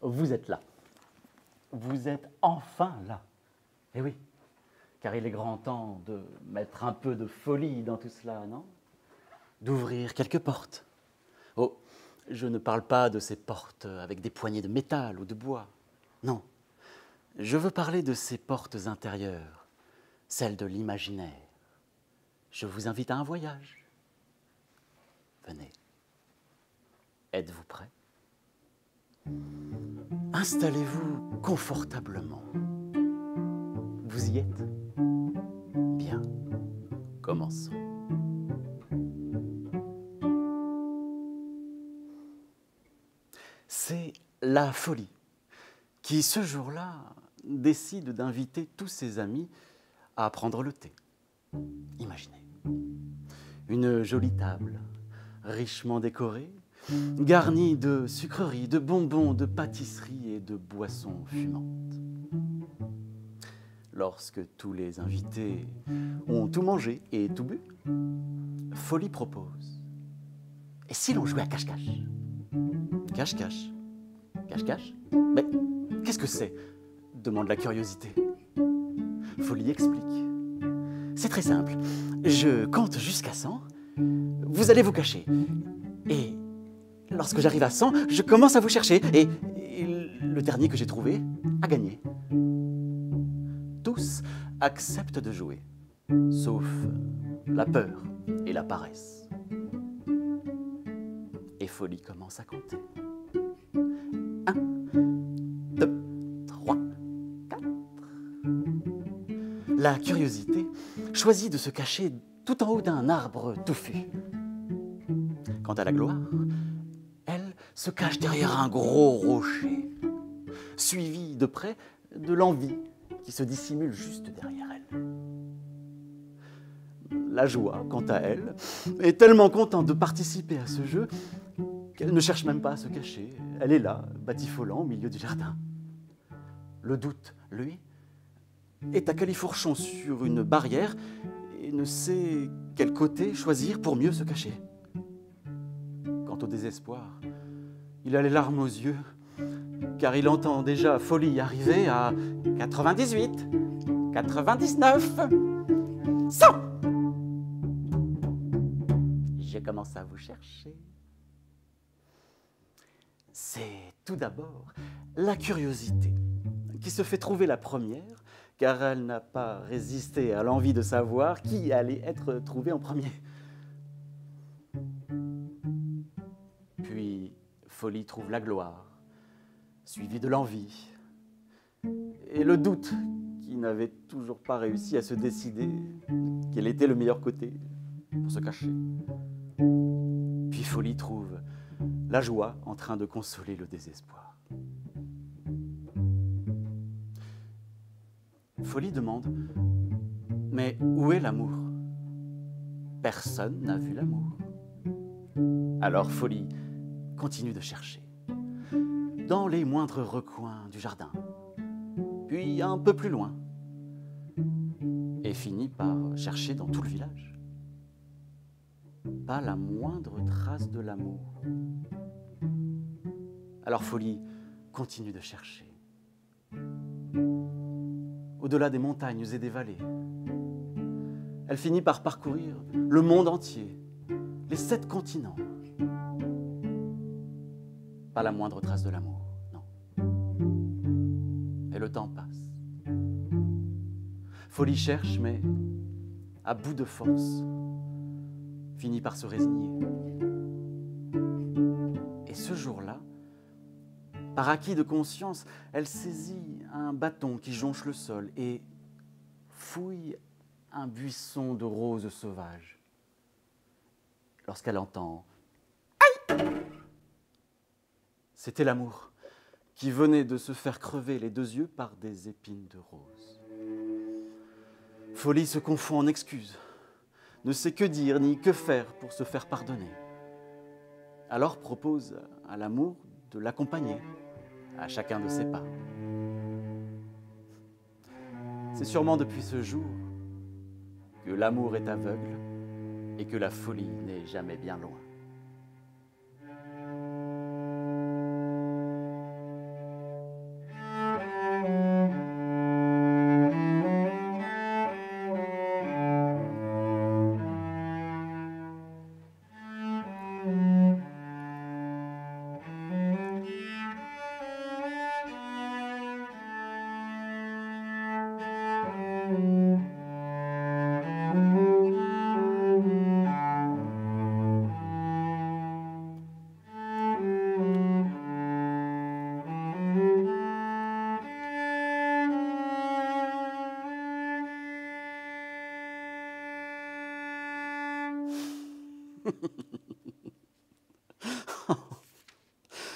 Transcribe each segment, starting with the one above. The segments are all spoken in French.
vous êtes là. Vous êtes enfin là. Eh oui, car il est grand temps de mettre un peu de folie dans tout cela, non? D'ouvrir quelques portes. Oh, je ne parle pas de ces portes avec des poignées de métal ou de bois. Non, je veux parler de ces portes intérieures, celles de l'imaginaire. Je vous invite à un voyage. Venez. Êtes-vous prêts? Installez-vous confortablement. Vous y êtes? Bien, commençons. C'est la folie qui, ce jour-là, décide d'inviter tous ses amis à prendre le thé. Imaginez, une jolie table, richement décorée, garnie de sucreries, de bonbons, de pâtisseries et de boissons fumantes. Lorsque tous les invités ont tout mangé et tout bu, Folie propose. Et si l'on jouait à cache-cache? Cache-cache? Cache-cache? Mais qu'est-ce que c'est? Demande la curiosité. Folie explique. C'est très simple. Je compte jusqu'à 100. Vous allez vous cacher. Et lorsque j'arrive à 100, je commence à vous chercher. Et le dernier que j'ai trouvé a gagné. Tous acceptent de jouer, sauf la peur et la paresse. Et Folie commence à compter. 1, 2, 3, 4. La curiosité choisit de se cacher tout en haut d'un arbre touffu. Quant à la gloire, elle se cache derrière un gros rocher, suivie de près de l'envie qui se dissimule juste derrière elle. La joie, quant à elle, est tellement contente de participer à ce jeu qu'elle ne cherche même pas à se cacher. Elle est là, batifolant au milieu du jardin. Le doute, lui, est à califourchon sur une barrière et ne sait quel côté choisir pour mieux se cacher. Quant au désespoir, il a les larmes aux yeux, car il entend déjà Folie arriver à 98, 99, 100. Je commence à vous chercher. C'est tout d'abord la curiosité qui se fait trouver la première, car elle n'a pas résisté à l'envie de savoir qui allait être trouvé en premier. Puis Folie trouve la gloire, suivie de l'envie, et le doute qui n'avait toujours pas réussi à se décider quel était le meilleur côté pour se cacher. Puis Folie trouve la joie en train de consoler le désespoir. Folie demande « Mais où est l'amour ?» Personne n'a vu l'amour. Alors Folie continue de chercher, dans les moindres recoins du jardin, puis un peu plus loin, et finit par chercher dans tout le village. Pas la moindre trace de l'amour. Alors Folie continue de chercher. Au-delà des montagnes et des vallées, elle finit par parcourir le monde entier, les 7 continents. Pas la moindre trace de l'amour, non. Et le temps passe. Folie cherche, mais à bout de force, finit par se résigner. Et ce jour-là, par acquis de conscience, elle saisit un bâton qui jonche le sol et fouille un buisson de roses sauvages. Lorsqu'elle entend « Aïe !» C'était l'amour qui venait de se faire crever les 2 yeux par des épines de rose. Folie se confond en excuses, ne sait que dire ni que faire pour se faire pardonner. Alors propose à l'amour de l'accompagner à chacun de ses pas. C'est sûrement depuis ce jour que l'amour est aveugle et que la folie n'est jamais bien loin.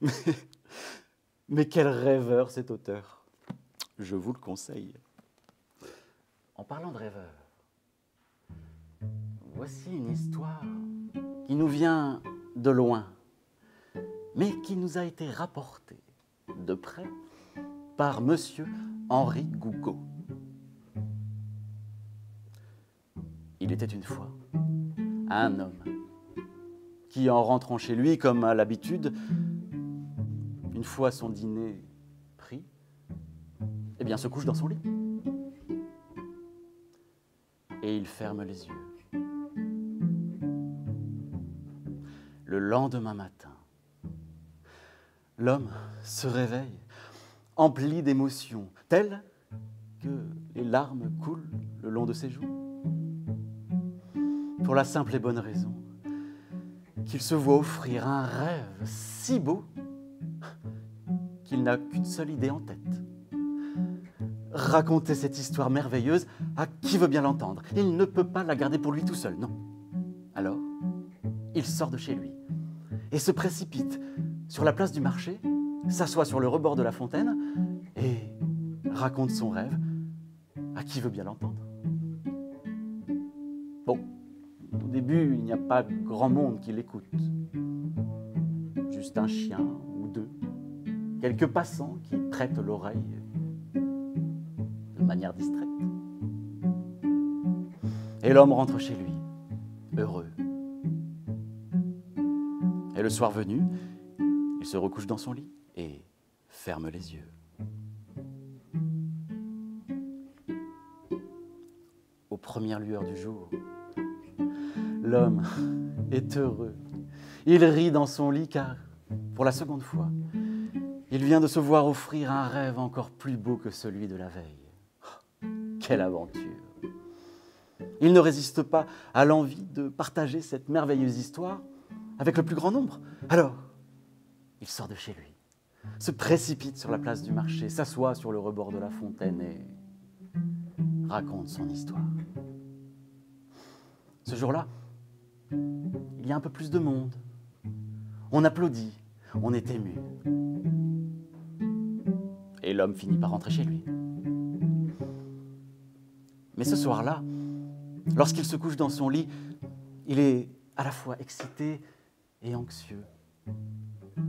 mais, mais quel rêveur cet auteur. Je vous le conseille. En parlant de rêveur, voici une histoire qui nous vient de loin, mais qui nous a été rapportée de près par Monsieur Henri Gougaud. Il était une fois un homme qui, en rentrant chez lui, comme à l'habitude, une fois son dîner pris, eh bien, se couche dans son lit. Et il ferme les yeux. Le lendemain matin, l'homme se réveille, empli d'émotions, telles que les larmes coulent le long de ses joues. Pour la simple et bonne raison qu'il se voit offrir un rêve si beau qu'il n'a qu'une seule idée en tête. Raconter cette histoire merveilleuse à qui veut bien l'entendre. Il ne peut pas la garder pour lui tout seul, non. Alors, il sort de chez lui et se précipite sur la place du marché, s'assoit sur le rebord de la fontaine et raconte son rêve à qui veut bien l'entendre. Bon, au début, il n'y a pas grand monde qui l'écoute. Juste un chien ou deux, quelques passants qui prêtent l'oreille de manière distraite. Et l'homme rentre chez lui, heureux. Et le soir venu, il se recouche dans son lit et ferme les yeux. Aux premières lueurs du jour, l'homme est heureux. Il rit dans son lit car, pour la seconde fois, il vient de se voir offrir un rêve encore plus beau que celui de la veille. Oh, quelle aventure! Il ne résiste pas à l'envie de partager cette merveilleuse histoire avec le plus grand nombre. Alors, il sort de chez lui, se précipite sur la place du marché, s'assoit sur le rebord de la fontaine et raconte son histoire. Ce jour-là, il y a un peu plus de monde. On applaudit, on est ému. Et l'homme finit par rentrer chez lui. Mais ce soir-là, lorsqu'il se couche dans son lit, il est à la fois excité et anxieux.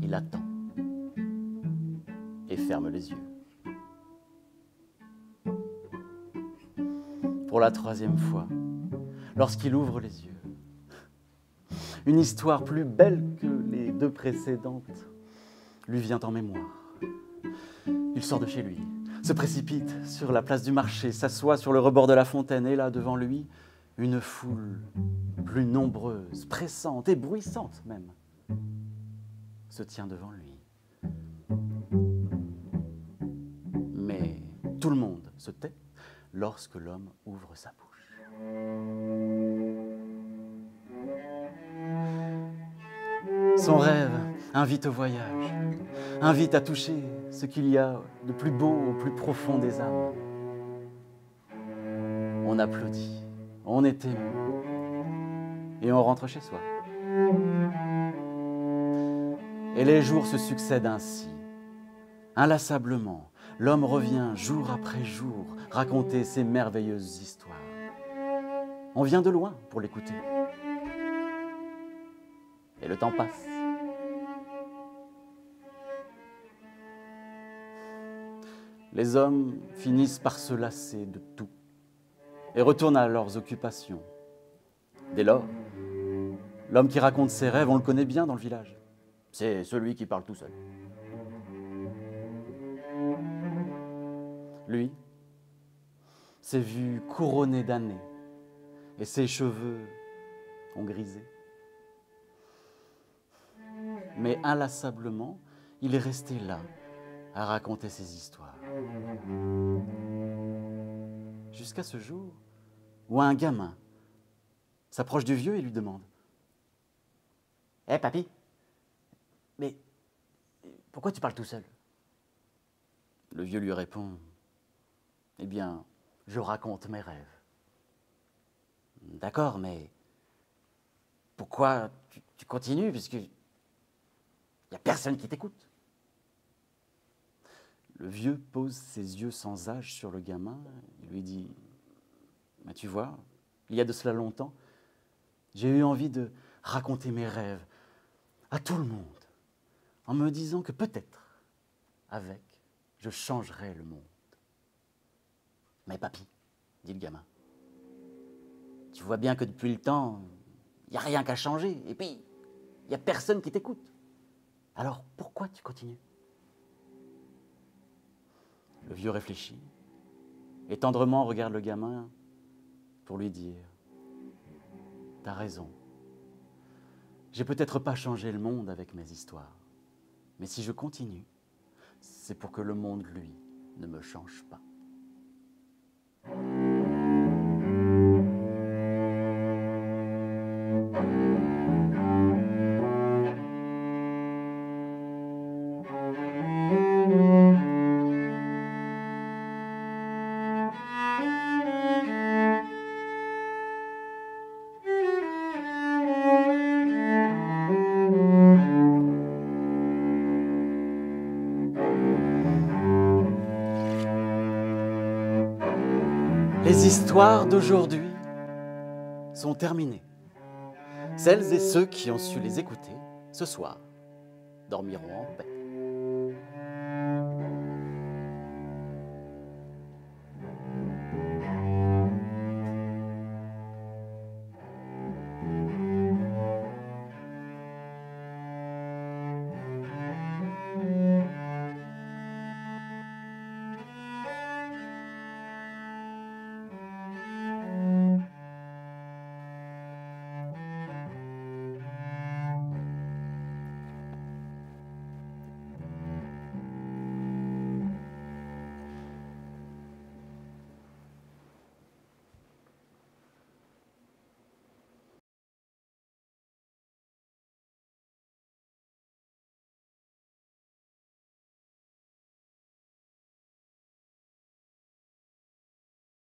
Il attend et ferme les yeux. Pour la troisième fois, lorsqu'il ouvre les yeux, une histoire plus belle que les deux précédentes lui vient en mémoire. Il sort de chez lui, se précipite sur la place du marché, s'assoit sur le rebord de la fontaine et là, devant lui, une foule plus nombreuse, pressante et bruissante même, se tient devant lui. Mais tout le monde se tait lorsque l'homme ouvre sa bouche. Son rêve invite au voyage, invite à toucher ce qu'il y a de plus beau au plus profond des âmes. On applaudit, on est ému et on rentre chez soi. Et les jours se succèdent ainsi. Inlassablement, l'homme revient jour après jour raconter ses merveilleuses histoires. On vient de loin pour l'écouter. Et le temps passe. Les hommes finissent par se lasser de tout et retournent à leurs occupations. Dès lors, l'homme qui raconte ses rêves, on le connaît bien dans le village. C'est celui qui parle tout seul. Lui s'est vu couronné d'années et ses cheveux ont grisé. Mais inlassablement, il est resté là à raconter ses histoires. Jusqu'à ce jour où un gamin s'approche du vieux et lui demande « Hé, papy, mais pourquoi tu parles tout seul ?» Le vieux lui répond « Eh bien, je raconte mes rêves. » « D'accord, mais pourquoi tu continues, puisque il n'y a personne qui t'écoute. Le vieux pose ses yeux sans âge sur le gamin et lui dit « Mais tu vois, il y a de cela longtemps, j'ai eu envie de raconter mes rêves à tout le monde, en me disant que peut-être, avec, je changerais le monde. » « Mais papy, dit le gamin, tu vois bien que depuis le temps, il n'y a rien qu'à changer, et puis, il n'y a personne qui t'écoute. Alors, pourquoi tu continues ?» Le vieux réfléchit, et tendrement regarde le gamin pour lui dire « T'as raison, j'ai peut-être pas changé le monde avec mes histoires, mais si je continue, c'est pour que le monde, lui, ne me change pas. » Les histoires d'aujourd'hui sont terminées. Celles et ceux qui ont su les écouter ce soir dormiront en paix.